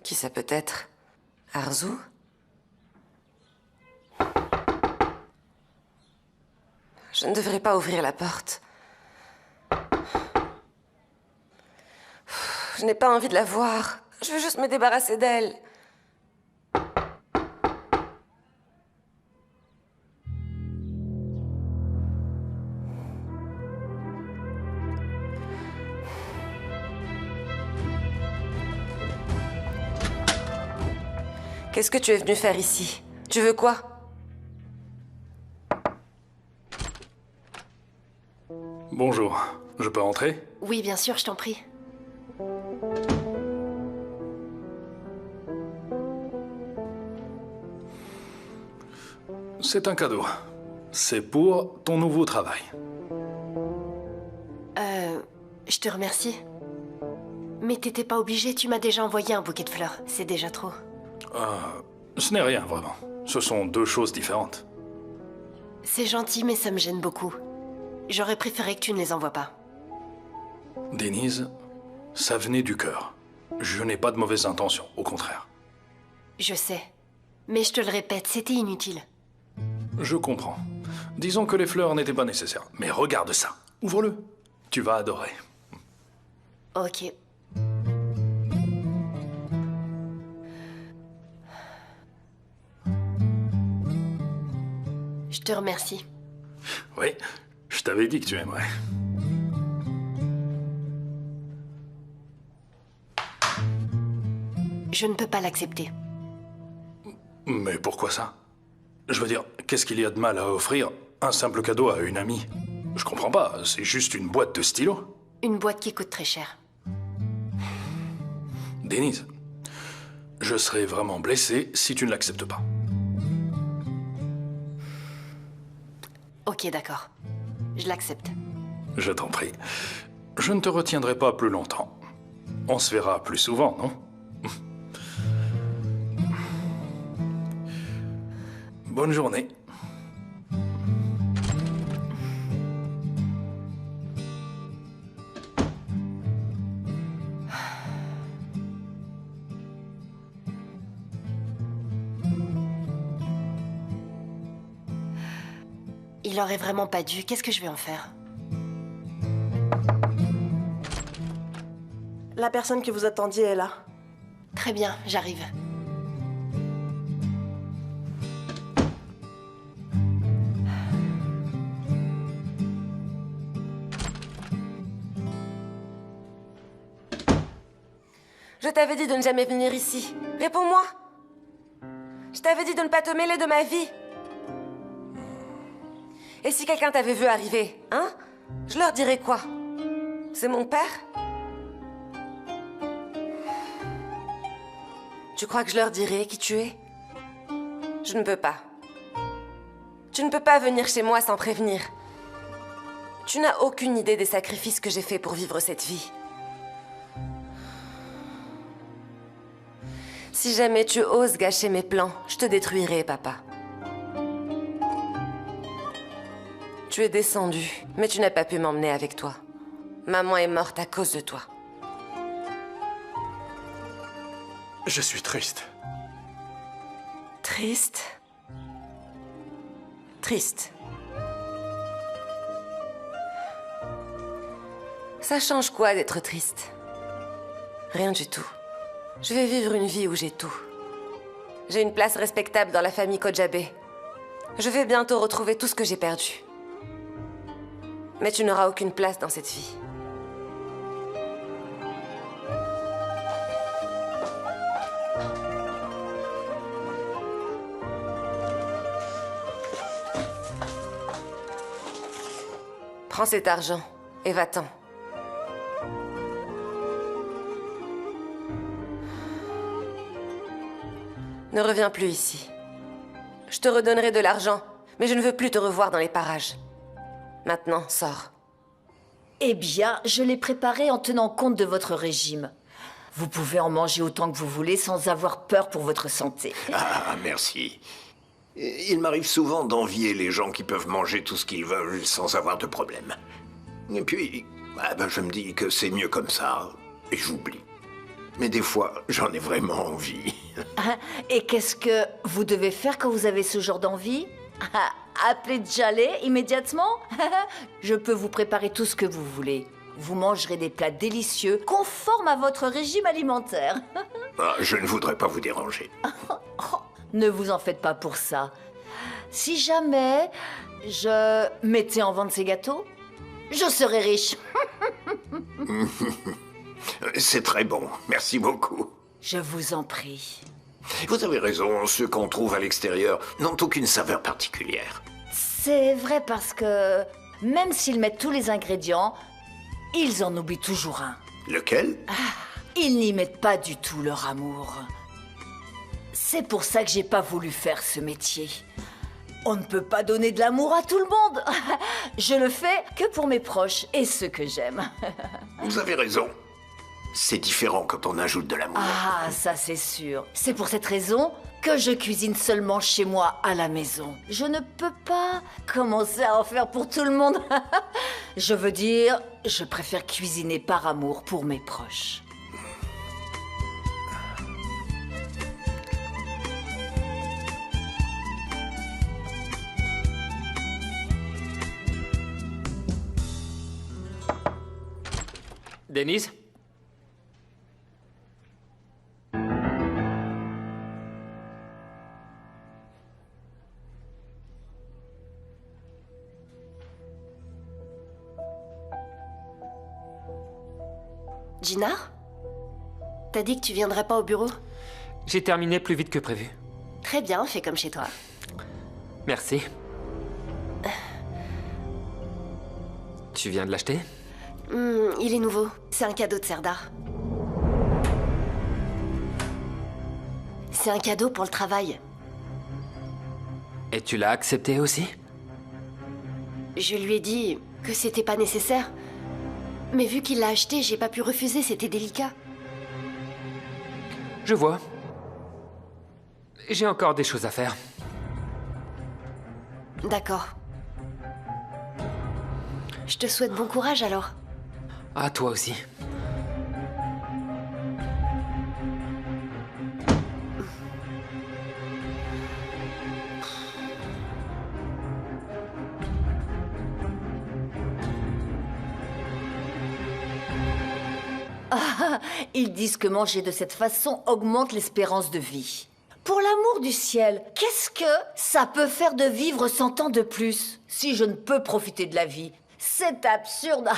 Qui ça peut être? Arzu? Je ne devrais pas ouvrir la porte. Je n'ai pas envie de la voir. Je veux juste me débarrasser d'elle. Qu'est-ce que tu es venu faire ici? Tu veux quoi? Bonjour, je peux entrer? Oui, bien sûr, je t'en prie. C'est un cadeau. C'est pour ton nouveau travail. Je te remercie. Mais t'étais pas obligé, tu m'as déjà envoyé un bouquet de fleurs. C'est déjà trop. Ce n'est rien, vraiment. Ce sont deux choses différentes. C'est gentil, mais ça me gêne beaucoup. J'aurais préféré que tu ne les envoies pas. Denise, ça venait du cœur. Je n'ai pas de mauvaises intentions, au contraire. Je sais. Mais je te le répète, c'était inutile. Je comprends. Disons que les fleurs n'étaient pas nécessaires. Mais regarde ça. Ouvre-le. Tu vas adorer. Ok. Je te remercie. Oui, je t'avais dit que tu aimerais. Je ne peux pas l'accepter. Mais pourquoi ça? Je veux dire, qu'est-ce qu'il y a de mal à offrir un simple cadeau à une amie? Je comprends pas, c'est juste une boîte de stylos. Une boîte qui coûte très cher. Denise, je serais vraiment blessé si tu ne l'acceptes pas. Ok, d'accord. Je l'accepte. Je t'en prie. Je ne te retiendrai pas plus longtemps. On se verra plus souvent, non? Bonne journée. Il aurait vraiment pas dû. Qu'est-ce que je vais en faire? La personne que vous attendiez est là. Très bien, j'arrive. Je t'avais dit de ne jamais venir ici. Réponds-moi. Je t'avais dit de ne pas te mêler de ma vie. Et si quelqu'un t'avait vu arriver, hein? Je leur dirais quoi? C'est mon père? Tu crois que je leur dirais qui tu es? Je ne peux pas. Tu ne peux pas venir chez moi sans prévenir. Tu n'as aucune idée des sacrifices que j'ai faits pour vivre cette vie. Si jamais tu oses gâcher mes plans, je te détruirai, papa. Tu es descendu, mais tu n'as pas pu m'emmener avec toi. Maman est morte à cause de toi. Je suis triste. Triste? Triste. Ça change quoi d'être triste? Rien du tout. Je vais vivre une vie où j'ai tout. J'ai une place respectable dans la famille Kojabe. Je vais bientôt retrouver tout ce que j'ai perdu. Mais tu n'auras aucune place dans cette vie. Prends cet argent et va-t'en. Ne reviens plus ici. Je te redonnerai de l'argent, mais je ne veux plus te revoir dans les parages. Maintenant, sors. Eh bien, je l'ai préparé en tenant compte de votre régime. Vous pouvez en manger autant que vous voulez sans avoir peur pour votre santé. Ah, merci. Il m'arrive souvent d'envier les gens qui peuvent manger tout ce qu'ils veulent sans avoir de problème. Et puis, je me dis que c'est mieux comme ça, et j'oublie. Mais des fois, j'en ai vraiment envie. Et qu'est-ce que vous devez faire quand vous avez ce genre d'envie? Appelez Djalé immédiatement. Je peux vous préparer tout ce que vous voulez. Vous mangerez des plats délicieux, conformes à votre régime alimentaire. Je ne voudrais pas vous déranger. Ne vous en faites pas pour ça. Si jamais je mettais en vente ces gâteaux, je serais riche. C'est très bon, merci beaucoup. Je vous en prie. Vous avez raison, ceux qu'on trouve à l'extérieur n'ont aucune saveur particulière. C'est vrai parce que même s'ils mettent tous les ingrédients, ils en oublient toujours un. Lequel? Ils n'y mettent pas du tout leur amour. C'est pour ça que j'ai pas voulu faire ce métier. On ne peut pas donner de l'amour à tout le monde. Je le fais que pour mes proches et ceux que j'aime. Vous avez raison. C'est différent quand on ajoute de l'amour. Ah, ça c'est sûr. C'est pour cette raison que je cuisine seulement chez moi à la maison. Je ne peux pas commencer à en faire pour tout le monde. Je veux dire, je préfère cuisiner par amour pour mes proches. Denise? Gina? T'as dit que tu viendrais pas au bureau? J'ai terminé plus vite que prévu. Très bien, fais comme chez toi. Merci. Tu viens de l'acheter? Il est nouveau. C'est un cadeau de Serdar. C'est un cadeau pour le travail. Et tu l'as accepté aussi? Je lui ai dit que c'était pas nécessaire. Mais vu qu'il l'a acheté, j'ai pas pu refuser, c'était délicat. Je vois. J'ai encore des choses à faire. D'accord. Je te souhaite bon courage alors. À toi aussi. Ils disent que manger de cette façon augmente l'espérance de vie. Pour l'amour du ciel, qu'est-ce que ça peut faire de vivre 100 ans de plus si je ne peux profiter de la vie? C'est absurde.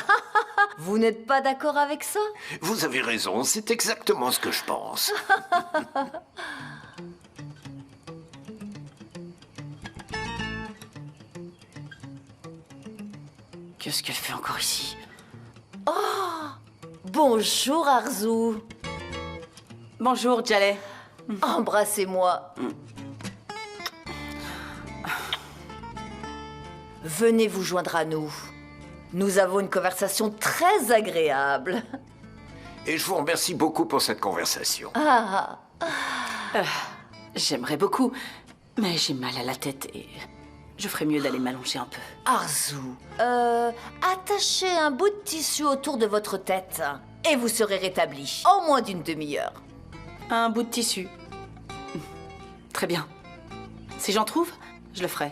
Vous n'êtes pas d'accord avec ça? Vous avez raison, c'est exactement ce que je pense. Qu'est-ce qu'elle fait encore ici? Bonjour Arzu. Bonjour, Djalé. Embrassez-moi. Venez vous joindre à nous. Nous avons une conversation très agréable. Et je vous remercie beaucoup pour cette conversation. J'aimerais beaucoup, mais j'ai mal à la tête et je ferais mieux d'aller m'allonger un peu. Arzu, attachez un bout de tissu autour de votre tête et vous serez rétabli en moins d'une demi-heure. Un bout de tissu. Très bien. Si j'en trouve, je le ferai.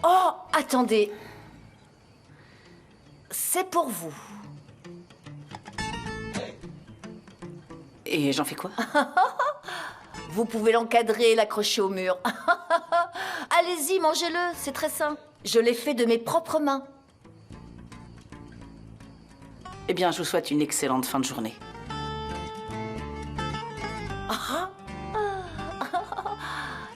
Oh, attendez. C'est pour vous. Et j'en fais quoi? Vous pouvez l'encadrer et l'accrocher au mur. Allez-y, mangez-le, c'est très sain. Je l'ai fait de mes propres mains. Eh bien, je vous souhaite une excellente fin de journée.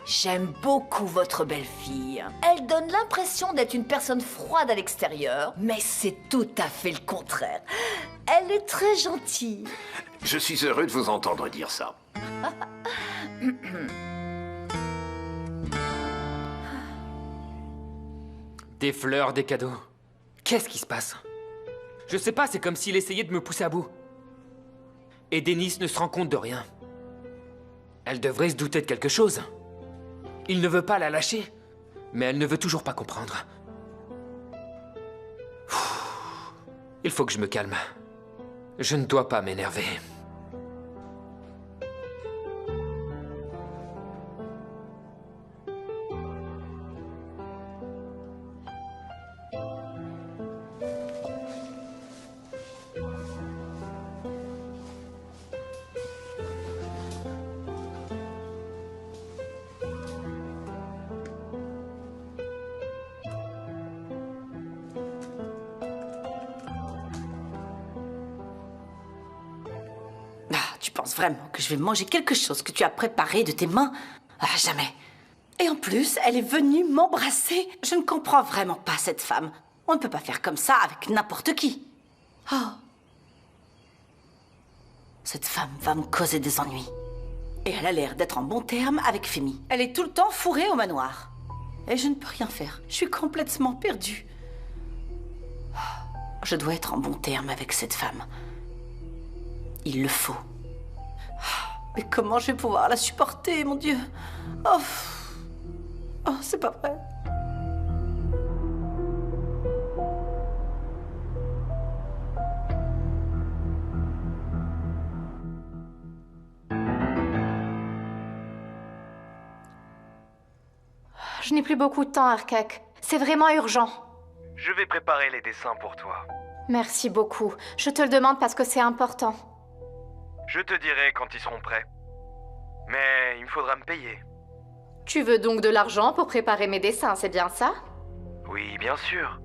J'aime beaucoup votre belle-fille. Elle donne l'impression d'être une personne froide à l'extérieur, mais c'est tout à fait le contraire. Elle est très gentille. Je suis heureux de vous entendre dire ça. Des fleurs, des cadeaux. Qu'est-ce qui se passe? Je sais pas, c'est comme s'il essayait de me pousser à bout. Et Denise ne se rend compte de rien. Elle devrait se douter de quelque chose. Il ne veut pas la lâcher, mais elle ne veut toujours pas comprendre. Il faut que je me calme. Je ne dois pas m'énerver. Tu penses vraiment que je vais manger quelque chose que tu as préparé de tes mains? Ah, jamais. Et en plus, elle est venue m'embrasser. Je ne comprends vraiment pas cette femme. On ne peut pas faire comme ça avec n'importe qui. Oh. Cette femme va me causer des ennuis. Et elle a l'air d'être en bon terme avec Femi. Elle est tout le temps fourrée au manoir. Et je ne peux rien faire. Je suis complètement perdue. Je dois être en bon terme avec cette femme. Il le faut. Mais comment je vais pouvoir la supporter, mon Dieu? Oh, oh, c'est pas vrai. Je n'ai plus beaucoup de temps, Arkak. C'est vraiment urgent. Je vais préparer les dessins pour toi. Merci beaucoup. Je te le demande parce que c'est important. Je te dirai quand ils seront prêts. Mais il me faudra me payer. Tu veux donc de l'argent pour préparer mes dessins, c'est bien ça? Oui, bien sûr.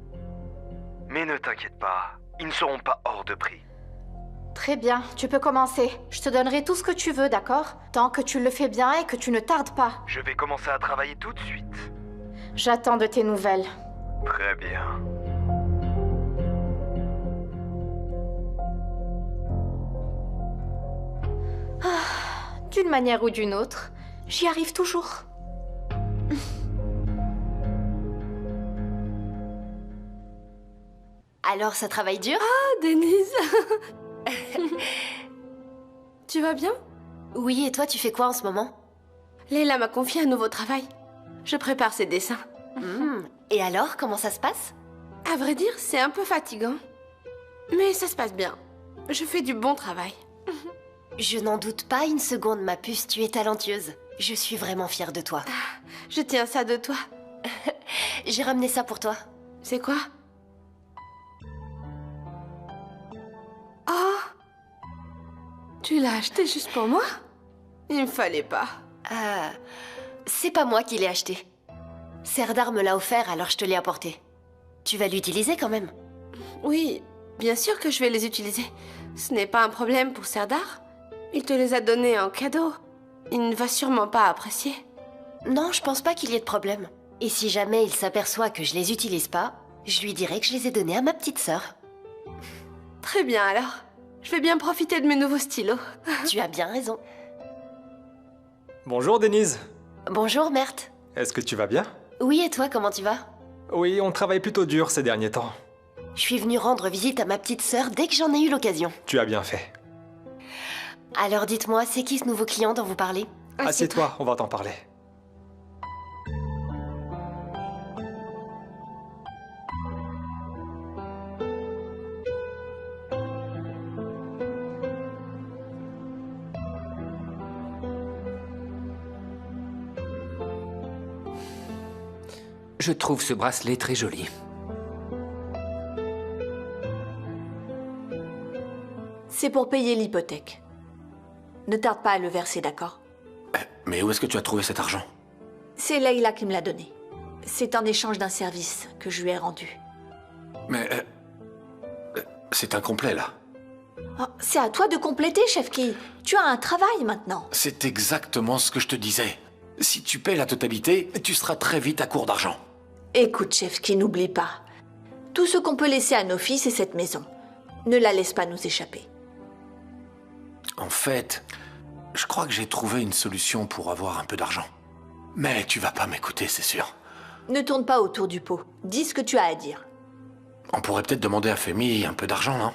Mais ne t'inquiète pas, ils ne seront pas hors de prix. Très bien, tu peux commencer. Je te donnerai tout ce que tu veux, d'accord? Tant que tu le fais bien et que tu ne tardes pas. Je vais commencer à travailler tout de suite. J'attends de tes nouvelles. Très bien. D'une manière ou d'une autre, j'y arrive toujours. Alors, ça travaille dur? Ah, Denise. Tu vas bien? Oui, et toi, tu fais quoi en ce moment? Leila m'a confié un nouveau travail. Je prépare ses dessins. Et alors, comment ça se passe? À vrai dire, c'est un peu fatigant. Mais ça se passe bien. Je fais du bon travail. Je n'en doute pas une seconde, ma puce, tu es talentueuse. Je suis vraiment fière de toi. Je tiens ça de toi. J'ai ramené ça pour toi. C'est quoi? Oh! Tu l'as acheté juste pour moi? Il me fallait pas. C'est pas moi qui l'ai acheté. Serdar me l'a offert, alors je te l'ai apporté. Tu vas l'utiliser quand même? Oui, bien sûr que je vais les utiliser. Ce n'est pas un problème pour Serdar. Il te les a donnés en cadeau. Il ne va sûrement pas apprécier. Non, je pense pas qu'il y ait de problème. Et si jamais il s'aperçoit que je les utilise pas, je lui dirai que je les ai donnés à ma petite sœur. Très bien alors. Je vais bien profiter de mes nouveaux stylos. Tu as bien raison. Bonjour Denise. Bonjour, Mert. Est-ce que tu vas bien? Oui, et toi, comment tu vas? Oui, on travaille plutôt dur ces derniers temps. Je suis venue rendre visite à ma petite sœur dès que j'en ai eu l'occasion. Tu as bien fait. Alors dites-moi, c'est qui ce nouveau client dont vous parlez? Assieds-toi, on va t'en parler. Je trouve ce bracelet très joli. C'est pour payer l'hypothèque. Ne tarde pas à le verser, d'accord? Mais où est-ce que tu as trouvé cet argent? C'est Leïla qui me l'a donné. C'est en échange d'un service que je lui ai rendu. Mais... c'est incomplet, là. Oh, c'est à toi de compléter, Chefki. Tu as un travail maintenant. C'est exactement ce que je te disais. Si tu paies la totalité, tu seras très vite à court d'argent. Écoute, Chefki, n'oublie pas. Tout ce qu'on peut laisser à nos filles, c'est cette maison. Ne la laisse pas nous échapper. En fait, je crois que j'ai trouvé une solution pour avoir un peu d'argent. Mais tu vas pas m'écouter, c'est sûr. Ne tourne pas autour du pot. Dis ce que tu as à dire. On pourrait peut-être demander à Femi un peu d'argent, non?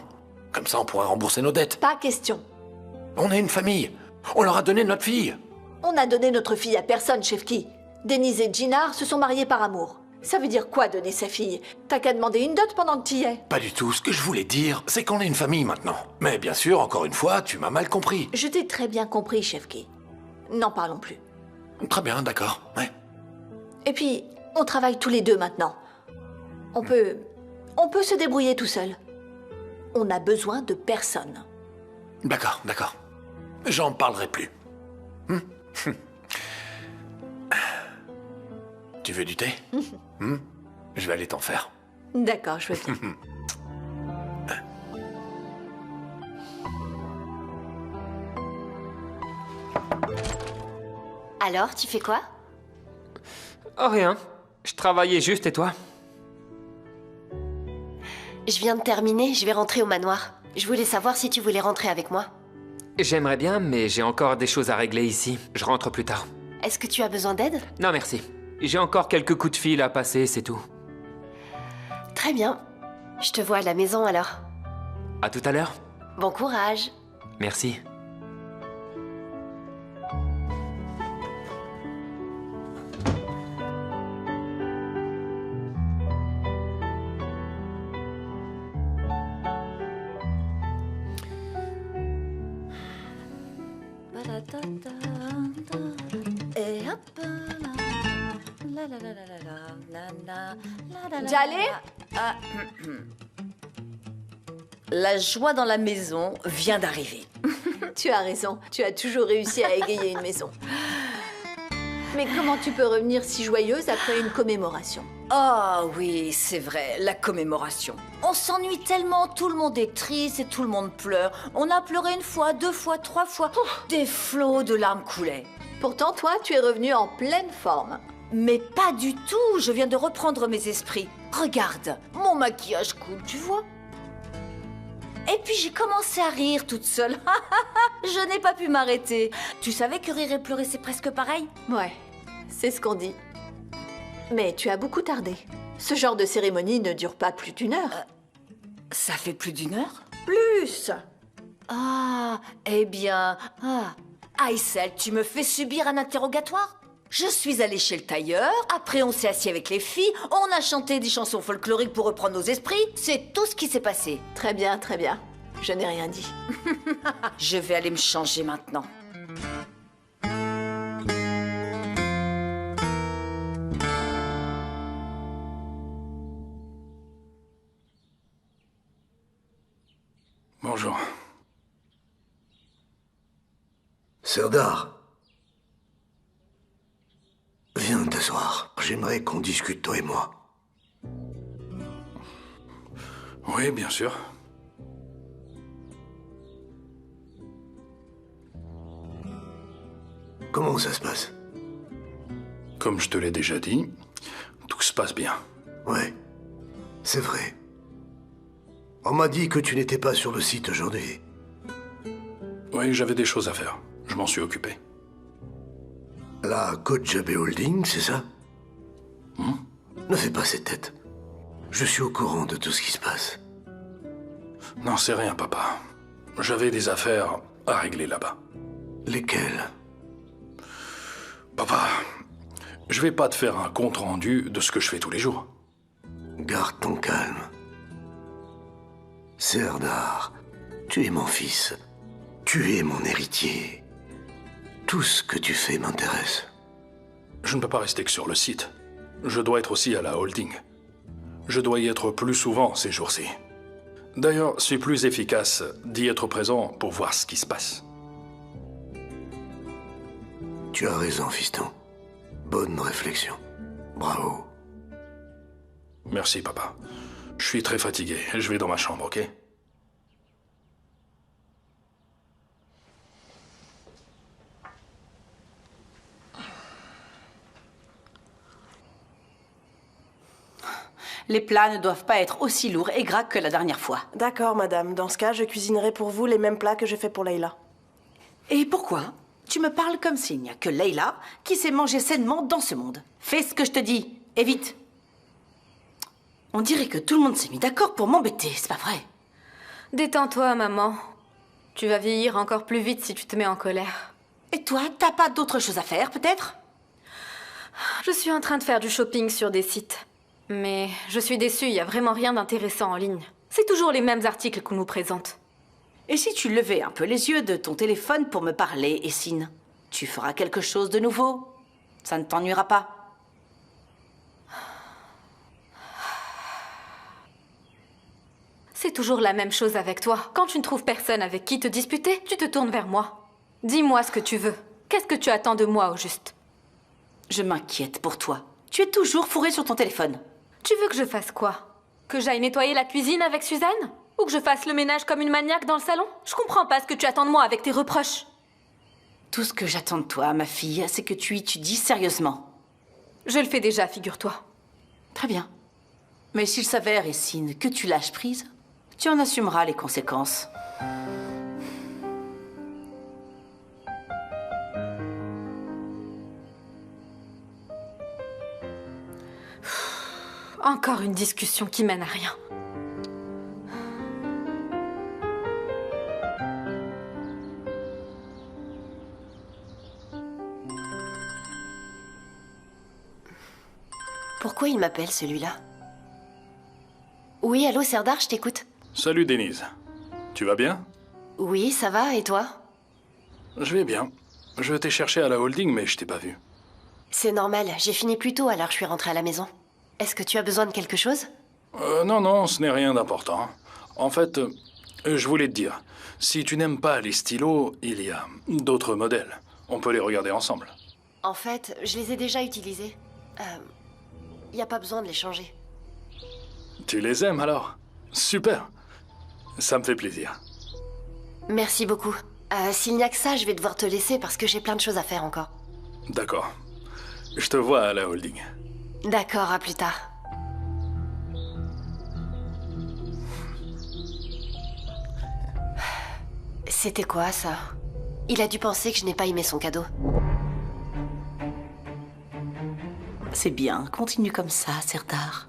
Comme ça, on pourrait rembourser nos dettes. Pas question. On est une famille. On leur a donné notre fille. On a donné notre fille à personne, Chefki. Denise et Jinar se sont mariés par amour. Ça veut dire quoi, donner sa fille? T'as qu'à demander une dot pendant que t'y es. Pas du tout. Ce que je voulais dire, c'est qu'on est une famille maintenant. Mais bien sûr, encore une fois, tu m'as mal compris. Je t'ai très bien compris, Chefki. N'en parlons plus. Très bien, d'accord. Ouais. Et puis, on travaille tous les deux maintenant. On peut se débrouiller tout seul. On n'a besoin de personne. D'accord, d'accord. J'en parlerai plus. Tu veux du thé? Je vais aller t'en faire. D'accord, je veux bien. Alors, tu fais quoi? Oh, rien. Je travaillais juste, et toi? Je viens de terminer, je vais rentrer au manoir. Je voulais savoir si tu voulais rentrer avec moi. J'aimerais bien, mais j'ai encore des choses à régler ici. Je rentre plus tard. Est-ce que tu as besoin d'aide? Non, merci. J'ai encore quelques coups de fil à passer, c'est tout. Très bien. Je te vois à la maison alors. À tout à l'heure. Bon courage. Merci. Et hop Djalé? La joie dans la maison vient d'arriver. Tu as raison, tu as toujours réussi à égayer une maison. Mais comment tu peux revenir si joyeuse après une commémoration? Ah oui, c'est vrai, la commémoration. On s'ennuie tellement, tout le monde est triste et tout le monde pleure. On a pleuré une fois, 2 fois, 3 fois. Des flots de larmes coulaient. Pourtant, toi, tu es revenue en pleine forme. Mais pas du tout, je viens de reprendre mes esprits. Regarde, mon maquillage coule, tu vois? Et puis j'ai commencé à rire toute seule. Je n'ai pas pu m'arrêter. Tu savais que rire et pleurer, c'est presque pareil? Ouais, c'est ce qu'on dit. Mais tu as beaucoup tardé. Ce genre de cérémonie ne dure pas plus d'1 heure. Ça fait plus d'1 heure? Plus! Ah, eh bien... Aïssel, tu me fais subir un interrogatoire? Je suis allée chez le tailleur, après on s'est assis avec les filles, on a chanté des chansons folkloriques pour reprendre nos esprits, c'est tout ce qui s'est passé. Très bien, très bien. Je n'ai rien dit. Je vais aller me changer maintenant. Bonjour. Serdar. Viens t'asseoir. J'aimerais qu'on discute, toi et moi. Oui, bien sûr. Comment ça se passe? Comme je te l'ai déjà dit, tout se passe bien. Ouais, c'est vrai. On m'a dit que tu n'étais pas sur le site aujourd'hui. Oui, j'avais des choses à faire. Je m'en suis occupé. La Kojabe Holding, c'est ça? Ne fais pas cette tête. Je suis au courant de tout ce qui se passe. Non, c'est rien, papa. J'avais des affaires à régler là-bas. Lesquelles? Papa, je vais pas te faire un compte-rendu de ce que je fais tous les jours. Garde ton calme. Serdar, tu es mon fils. Tu es mon héritier. Tout ce que tu fais m'intéresse. Je ne peux pas rester que sur le site. Je dois être aussi à la holding. Je dois y être plus souvent ces jours-ci. D'ailleurs, c'est plus efficace d'y être présent pour voir ce qui se passe. Tu as raison, fiston. Bonne réflexion. Bravo. Merci, papa. Je suis très fatigué. Je vais dans ma chambre, ok? Les plats ne doivent pas être aussi lourds et gras que la dernière fois. D'accord, madame. Dans ce cas, je cuisinerai pour vous les mêmes plats que je fais pour Leila. Et pourquoi? Tu me parles comme s'il n'y a que Leila qui sait manger sainement dans ce monde. Fais ce que je te dis, et vite. On dirait que tout le monde s'est mis d'accord pour m'embêter, c'est pas vrai? Détends-toi, maman. Tu vas vieillir encore plus vite si tu te mets en colère. Et toi, t'as pas d'autre chose à faire, peut-être? Je suis en train de faire du shopping sur des sites. Mais je suis déçue, il n'y a vraiment rien d'intéressant en ligne. C'est toujours les mêmes articles qu'on nous présente. Et si tu levais un peu les yeux de ton téléphone pour me parler, Essine, tu feras quelque chose de nouveau. Ça ne t'ennuiera pas. C'est toujours la même chose avec toi. Quand tu ne trouves personne avec qui te disputer, tu te tournes vers moi. Dis-moi ce que tu veux. Qu'est-ce que tu attends de moi, au juste? Je m'inquiète pour toi. Tu es toujours fourré sur ton téléphone. Tu veux que je fasse quoi? Que j'aille nettoyer la cuisine avec Suzanne? Ou que je fasse le ménage comme une maniaque dans le salon? Je comprends pas ce que tu attends de moi avec tes reproches. Tout ce que j'attends de toi, ma fille, c'est que tu étudies sérieusement. Je le fais déjà, figure-toi. Très bien. Mais s'il s'avère, Essine, que tu lâches prise, tu en assumeras les conséquences. Encore une discussion qui mène à rien. Pourquoi il m'appelle, celui-là? Oui, allô, Serdar, je t'écoute. Salut, Denise. Tu vas bien? Oui, ça va, et toi? Je vais bien. Je t'ai cherché à la holding, mais je t'ai pas vu. C'est normal, j'ai fini plus tôt, alors je suis rentrée à la maison. Est-ce que tu as besoin de quelque chose? Non, ce n'est rien d'important. En fait, je voulais te dire, si tu n'aimes pas les stylos, il y a d'autres modèles. On peut les regarder ensemble. En fait, je les ai déjà utilisés. Y a pas besoin de les changer. Tu les aimes alors? Super. Ça me fait plaisir. Merci beaucoup. S'il n'y a que ça, je vais devoir te laisser parce que j'ai plein de choses à faire encore. D'accord. Je te vois à la holding. D'accord, à plus tard. C'était quoi, ça? Il a dû penser que je n'ai pas aimé son cadeau. C'est bien, continue comme ça, Serdar.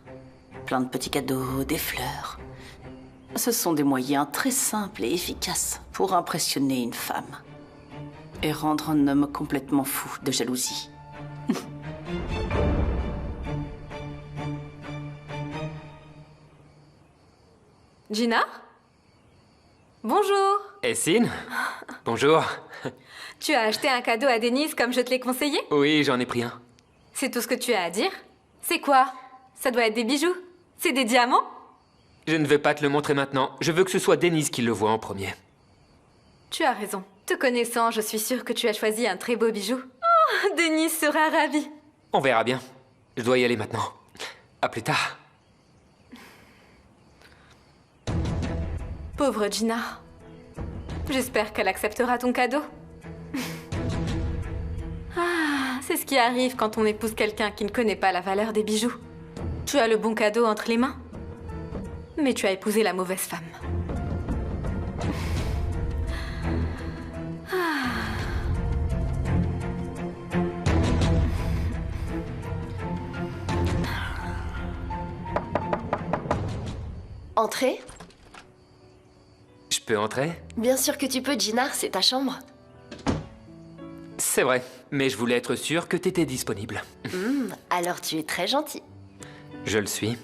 Plein de petits cadeaux, des fleurs. Ce sont des moyens très simples et efficaces pour impressionner une femme. Et rendre un homme complètement fou de jalousie. Gina? Bonjour. Essine? Bonjour. Tu as acheté un cadeau à Denise comme je te l'ai conseillé? Oui, j'en ai pris un. C'est tout ce que tu as à dire? C'est quoi? Ça doit être des bijoux? C'est des diamants? Je ne vais pas te le montrer maintenant. Je veux que ce soit Denise qui le voit en premier. Tu as raison. Te connaissant, je suis sûre que tu as choisi un très beau bijou. Oh, Denise sera ravie. On verra bien. Je dois y aller maintenant. À plus tard. Pauvre Gina. J'espère qu'elle acceptera ton cadeau. Ah, c'est ce qui arrive quand on épouse quelqu'un qui ne connaît pas la valeur des bijoux. Tu as le bon cadeau entre les mains, mais tu as épousé la mauvaise femme. Entrez? Je peux entrer? Bien sûr que tu peux, Gina, c'est ta chambre. C'est vrai, mais je voulais être sûr que t'étais disponible. Alors tu es très gentil. Je le suis.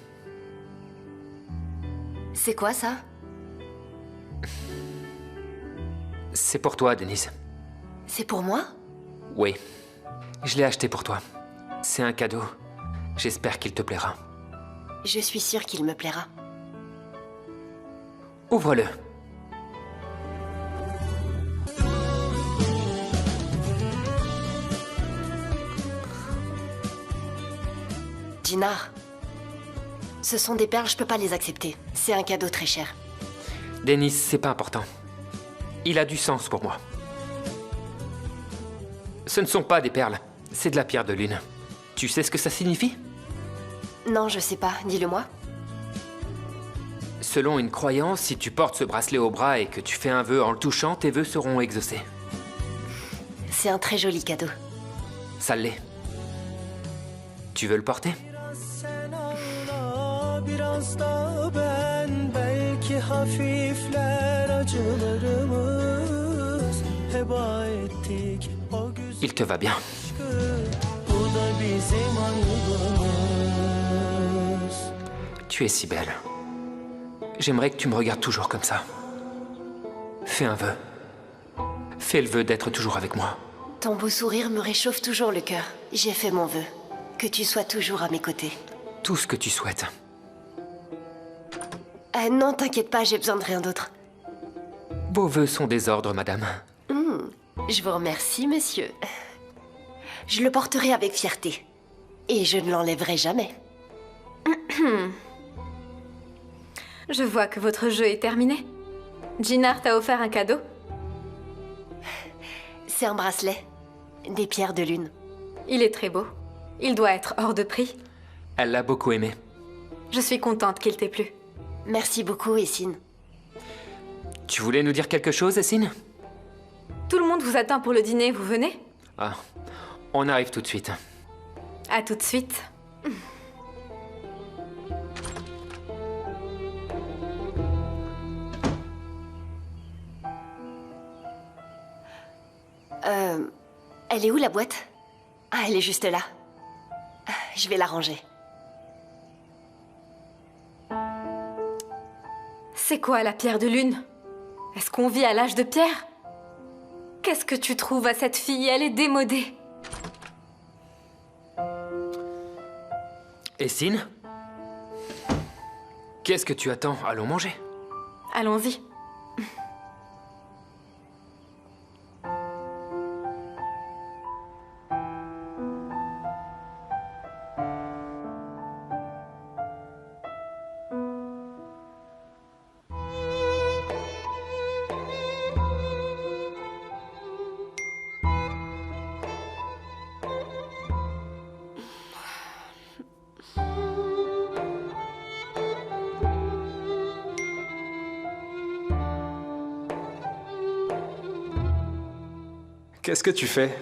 C'est quoi ça? C'est pour toi, Denise. C'est pour moi? Oui. Je l'ai acheté pour toi. C'est un cadeau. J'espère qu'il te plaira. Je suis sûre qu'il me plaira. Ouvre-le. Jinar, ce sont des perles, je peux pas les accepter. C'est un cadeau très cher. Denis, c'est pas important. Il a du sens pour moi. Ce ne sont pas des perles, c'est de la pierre de lune. Tu sais ce que ça signifie? Non, je sais pas, dis-le-moi. Selon une croyance, si tu portes ce bracelet au bras et que tu fais un vœu en le touchant, tes vœux seront exaucés. C'est un très joli cadeau. Ça l'est. Tu veux le porter? Il te va bien. Tu es si belle. J'aimerais que tu me regardes toujours comme ça. Fais un vœu. Fais le vœu d'être toujours avec moi. Ton beau sourire me réchauffe toujours le cœur. J'ai fait mon vœu. Que tu sois toujours à mes côtés. Tout ce que tu souhaites. Non, t'inquiète pas, j'ai besoin de rien d'autre. Vos vœux sont des ordres, madame. Je vous remercie, monsieur. Je le porterai avec fierté. Et je ne l'enlèverai jamais. Je vois que votre jeu est terminé. Jinar t'a offert un cadeau? C'est un bracelet. Des pierres de lune. Il est très beau. Il doit être hors de prix. Elle l'a beaucoup aimé. Je suis contente qu'il t'ait plu. Merci beaucoup, Essine. Tu voulais nous dire quelque chose, Essine? Tout le monde vous attend pour le dîner, vous venez? Ah, on arrive tout de suite. À tout de suite. Elle est où la boîte? Ah, elle est juste là. Je vais la ranger. C'est quoi la pierre de lune? Est-ce qu'on vit à l'âge de pierre? Qu'est-ce que tu trouves à cette fille? Elle est démodée. Essine? Qu'est-ce que tu attends? Allons manger. Allons-y. Qu'est-ce que tu fais?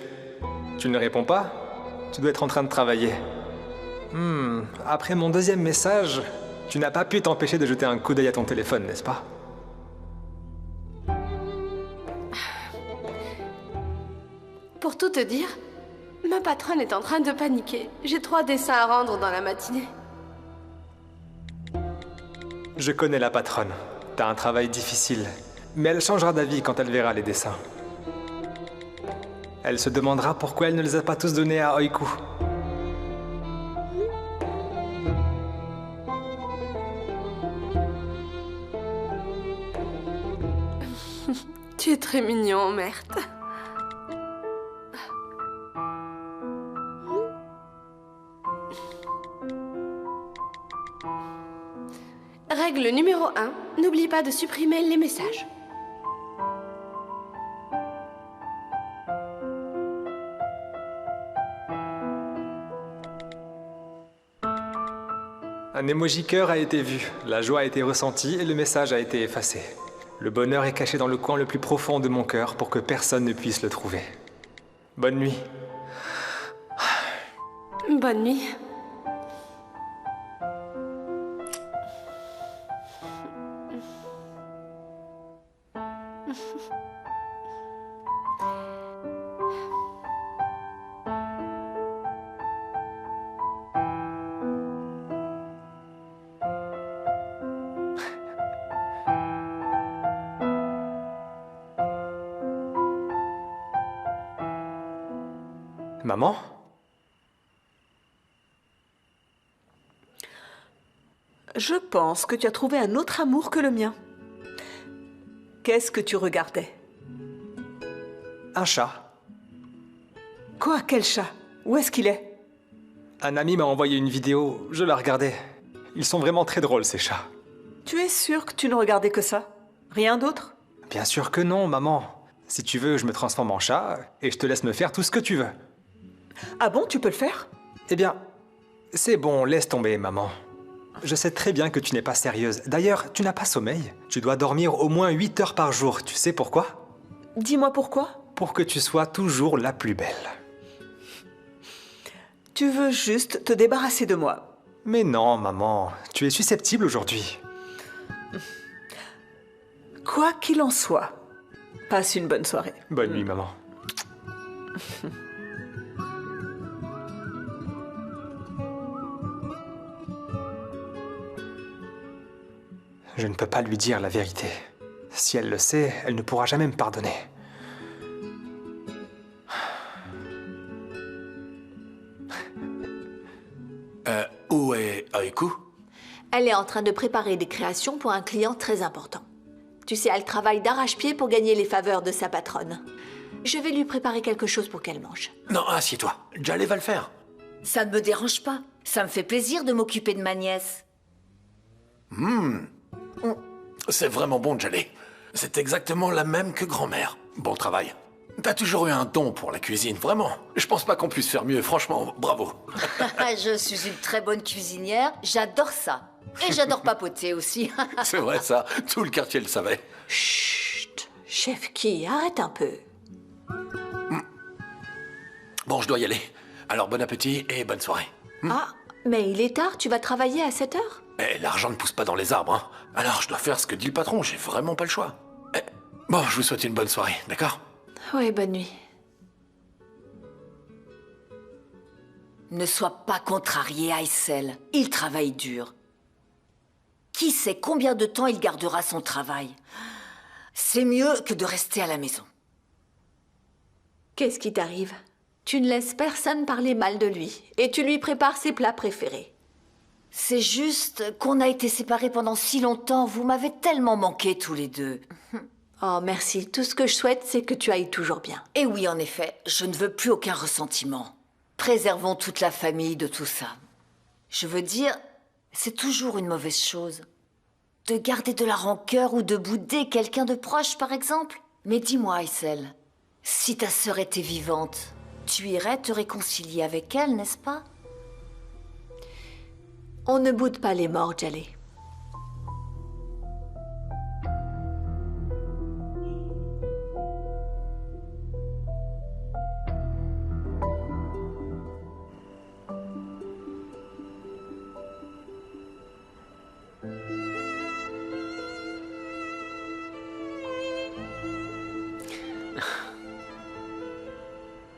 Tu ne réponds pas? Tu dois être en train de travailler. Après mon deuxième message, tu n'as pas pu t'empêcher de jeter un coup d'œil à ton téléphone, n'est-ce pas? Pour tout te dire, ma patronne est en train de paniquer. J'ai 3 dessins à rendre dans la matinée. Je connais la patronne. T'as un travail difficile. Mais elle changera d'avis quand elle verra les dessins. Elle se demandera pourquoi elle ne les a pas tous donnés à Oiku. Tu es très mignon, Mert. Règle numéro 1, n'oublie pas de supprimer les messages. Un emoji cœur a été vu, la joie a été ressentie et le message a été effacé. Le bonheur est caché dans le coin le plus profond de mon cœur pour que personne ne puisse le trouver. Bonne nuit. Bonne nuit. Maman? Je pense que tu as trouvé un autre amour que le mien. Qu'est-ce que tu regardais? Un chat. Quoi, quel chat? Où est-ce qu'il est? Un ami m'a envoyé une vidéo, je la regardais. Ils sont vraiment très drôles, ces chats. Tu es sûr que tu ne regardais que ça? Rien d'autre? Bien sûr que non, maman. Si tu veux, je me transforme en chat et je te laisse me faire tout ce que tu veux. Ah bon, tu peux le faire? Eh bien, c'est bon, laisse tomber, maman. Je sais très bien que tu n'es pas sérieuse. D'ailleurs, tu n'as pas sommeil. Tu dois dormir au moins 8 heures par jour. Tu sais pourquoi? Dis-moi pourquoi? Pour que tu sois toujours la plus belle. Tu veux juste te débarrasser de moi. Mais non, maman. Tu es susceptible aujourd'hui. Quoi qu'il en soit, passe une bonne soirée. Bonne nuit, maman. Je ne peux pas lui dire la vérité. Si elle le sait, elle ne pourra jamais me pardonner. Où est Aiku? Elle est en train de préparer des créations pour un client très important. Tu sais, elle travaille d'arrache-pied pour gagner les faveurs de sa patronne. Je vais lui préparer quelque chose pour qu'elle mange. Non, assieds-toi. Jaleh va le faire. Ça ne me dérange pas. Ça me fait plaisir de m'occuper de ma nièce. C'est vraiment bon, Jaleh. C'est exactement la même que grand-mère. Bon travail. T'as toujours eu un don pour la cuisine, vraiment. Je pense pas qu'on puisse faire mieux, franchement, bravo. Je suis une très bonne cuisinière, j'adore ça. Et j'adore papoter aussi. C'est vrai ça, tout le quartier le savait. Chut, chef qui, arrête un peu. Bon, je dois y aller. Alors bon appétit et bonne soirée. Ah, mais il est tard, tu vas travailler à 7 heures? Eh, l'argent ne pousse pas dans les arbres, hein. Alors je dois faire ce que dit le patron, j'ai vraiment pas le choix. Bon, je vous souhaite une bonne soirée, d'accord? Oui, bonne nuit. Ne sois pas contrarié, Aysel. Il travaille dur. Qui sait combien de temps il gardera son travail? C'est mieux que de rester à la maison. Qu'est-ce qui t'arrive? Tu ne laisses personne parler mal de lui. Et tu lui prépares ses plats préférés. C'est juste qu'on a été séparés pendant si longtemps. Vous m'avez tellement manqué tous les deux. Oh, merci. Tout ce que je souhaite, c'est que tu ailles toujours bien. Et oui, en effet, je ne veux plus aucun ressentiment. Préservons toute la famille de tout ça. Je veux dire, c'est toujours une mauvaise chose. De garder de la rancœur ou de bouder quelqu'un de proche, par exemple. Mais dis-moi, Aysel, si ta sœur était vivante, tu irais te réconcilier avec elle, n'est-ce pas? On ne boude pas les morts, Jaleh.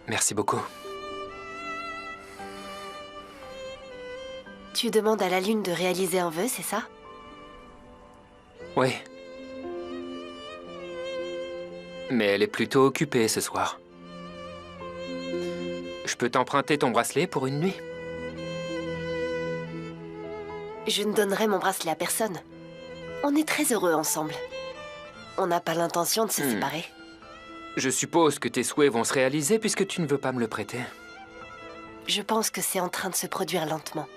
Merci beaucoup. Tu demandes à la Lune de réaliser un vœu, c'est ça? Oui. Mais elle est plutôt occupée ce soir. Je peux t'emprunter ton bracelet pour une nuit? Je ne donnerai mon bracelet à personne. On est très heureux ensemble. On n'a pas l'intention de se séparer. Je suppose que tes souhaits vont se réaliser puisque tu ne veux pas me le prêter. Je pense que c'est en train de se produire lentement.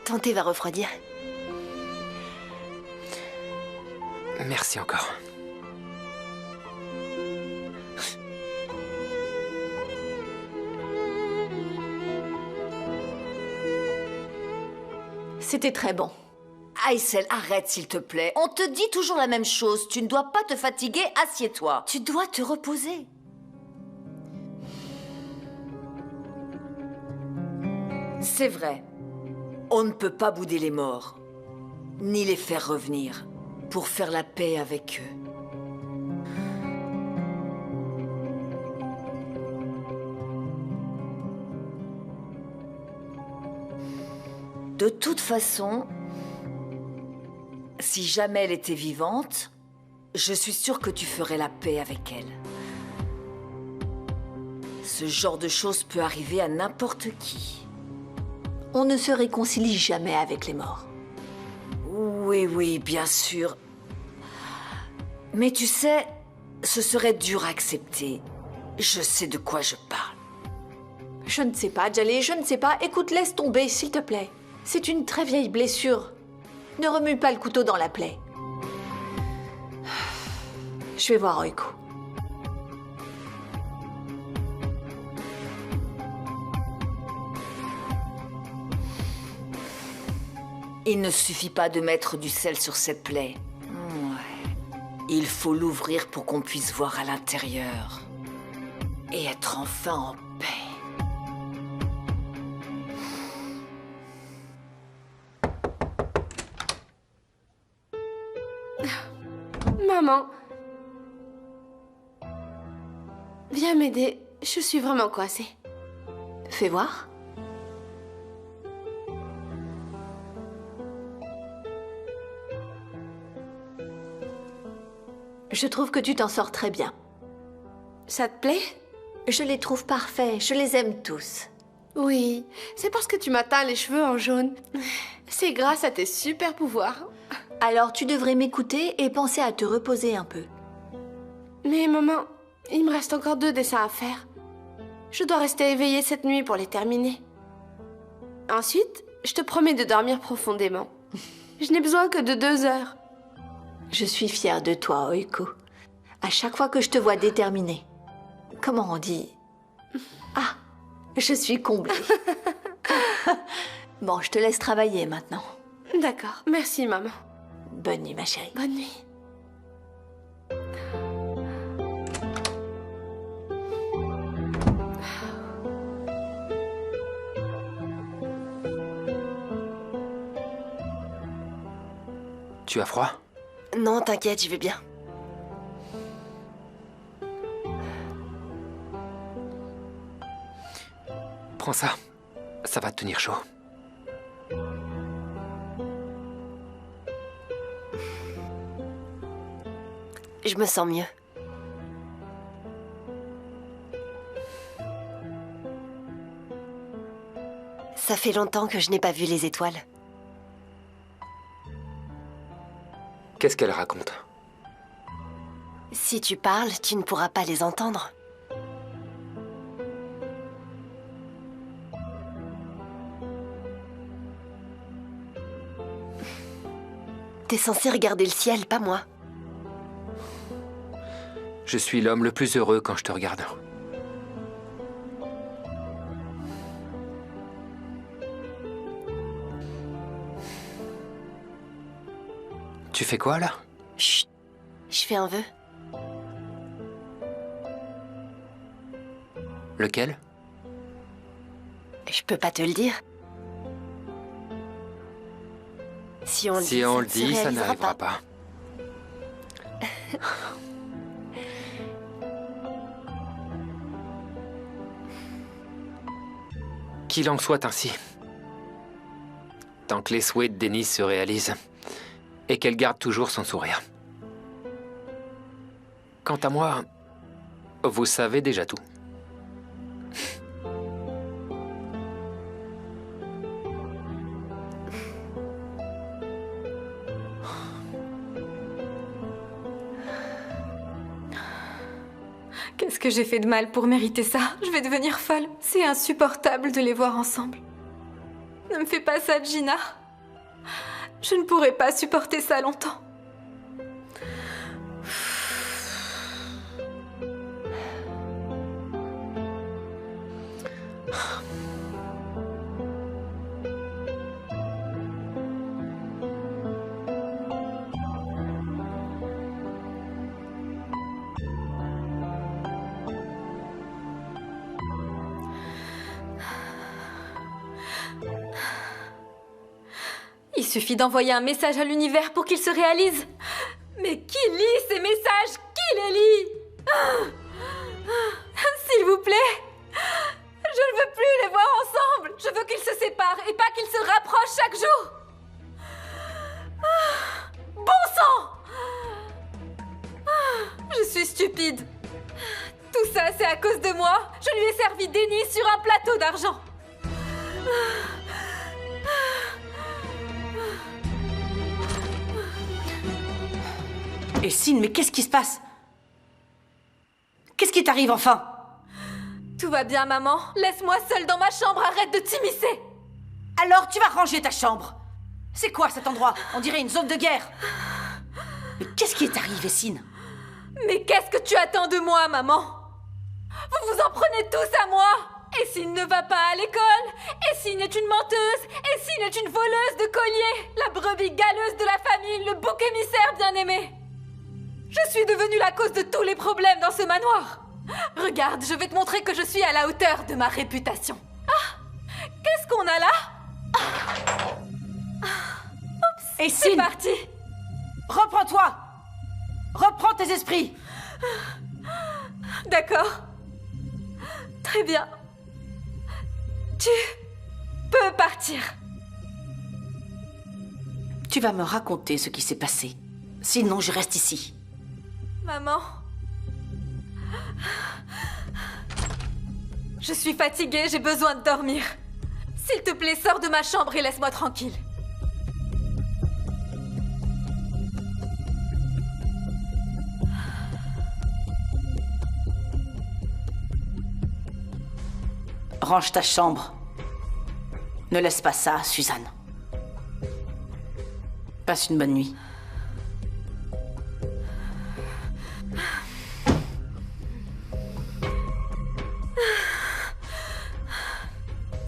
Ton thé va refroidir. Merci encore. C'était très bon. Aysel, arrête s'il te plaît. On te dit toujours la même chose. Tu ne dois pas te fatiguer, assieds-toi. Tu dois te reposer. C'est vrai. On ne peut pas bouder les morts, ni les faire revenir, pour faire la paix avec eux. De toute façon, si jamais elle était vivante, je suis sûre que tu ferais la paix avec elle. Ce genre de choses peut arriver à n'importe qui. On ne se réconcilie jamais avec les morts. Oui, oui, bien sûr. Mais tu sais, Ce serait dur à accepter. Je sais de quoi je parle. Je ne sais pas, Djali, je ne sais pas. Écoute, laisse tomber, s'il te plaît. C'est une très vieille blessure. Ne remue pas le couteau dans la plaie. Je vais voir Oiko. Il ne suffit pas de mettre du sel sur cette plaie. Ouais. Il faut l'ouvrir pour qu'on puisse voir à l'intérieur. Et être enfin en paix. Maman. Viens m'aider. Je suis vraiment coincée. Fais voir. Je trouve que tu t'en sors très bien. Ça te plaît? Je les trouve parfaits, je les aime tous. Oui, c'est parce que tu m'as teint les cheveux en jaune. C'est grâce à tes super pouvoirs. Alors tu devrais m'écouter et penser à te reposer un peu. Mais maman, il me reste encore 2 dessins à faire. Je dois rester éveillée cette nuit pour les terminer. Ensuite, je te promets de dormir profondément. Je n'ai besoin que de 2 heures. Je suis fière de toi, Oiko. À chaque fois que je te vois déterminée. Comment on dit? Ah, je suis comblée. Bon, je te laisse travailler maintenant. D'accord, merci maman. Bonne nuit, ma chérie. Bonne nuit. Tu as froid? Non, t'inquiète, je vais bien. Prends ça. Ça va te tenir chaud. Je me sens mieux. Ça fait longtemps que je n'ai pas vu les étoiles. Qu'est-ce qu'elle raconte? Si tu parles, tu ne pourras pas les entendre. T'es censé regarder le ciel, pas moi. Je suis l'homme le plus heureux quand je te regarde. Tu fais quoi, là? Chut, je fais un vœu. Lequel? Je peux pas te le dire. Si on le dit, ça n'arrivera pas. Qu'il en soit ainsi. Tant que les souhaits de Denise se réalisent et qu'elle garde toujours son sourire. Quant à moi, vous savez déjà tout. Qu'est-ce que j'ai fait de mal pour mériter ça? Je vais devenir folle. C'est insupportable de les voir ensemble. Ne me fais pas ça, Gina. Je ne pourrai pas supporter ça longtemps. Il suffit d'envoyer un message à l'univers pour qu'il se réalise. Mais qui lit ces messages? Qui les lit? S'il vous plaît. Je ne veux plus les voir ensemble. Je veux qu'ils se séparent et pas qu'ils se rapprochent chaque jour. Bon sang! Je suis stupide. Tout ça, c'est à cause de moi. Je lui ai servi Denise sur un plateau d'argent. Essine, mais qu'est-ce qui se passe? Qu'est-ce qui t'arrive enfin? Tout va bien, maman. Laisse-moi seule dans ma chambre, arrête de t'immiscer. Alors tu vas ranger ta chambre. C'est quoi cet endroit? On dirait une zone de guerre. Mais qu'est-ce qui est arrivé, Sin? Mais qu'est-ce que tu attends de moi, maman? Vous vous en prenez tous à moi. Et Sin ne va pas à l'école. Et Sin est une menteuse. Et Sin est une voleuse de colliers. La brebis galeuse de la famille, le bouc émissaire bien-aimé. Je suis devenue la cause de tous les problèmes dans ce manoir. Regarde, je vais te montrer que je suis à la hauteur de ma réputation. Ah! Qu'est-ce qu'on a là? Oups, Et c'est Sin, parti. reprends-toi. Reprends tes esprits. D'accord. Très bien. Tu peux partir. Tu vas me raconter ce qui s'est passé. Sinon, je reste ici. Maman. Je suis fatiguée, j'ai besoin de dormir. S'il te plaît, sors de ma chambre et laisse-moi tranquille. Range ta chambre. Ne laisse pas ça, Suzanne. Passe une bonne nuit.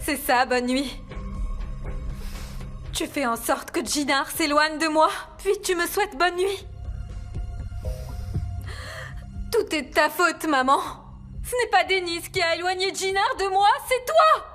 C'est ça, bonne nuit. Tu fais en sorte que Jinard s'éloigne de moi, puis tu me souhaites bonne nuit. Tout est de ta faute, maman. Ce n'est pas Denise qui a éloigné Jinard de moi, c'est toi!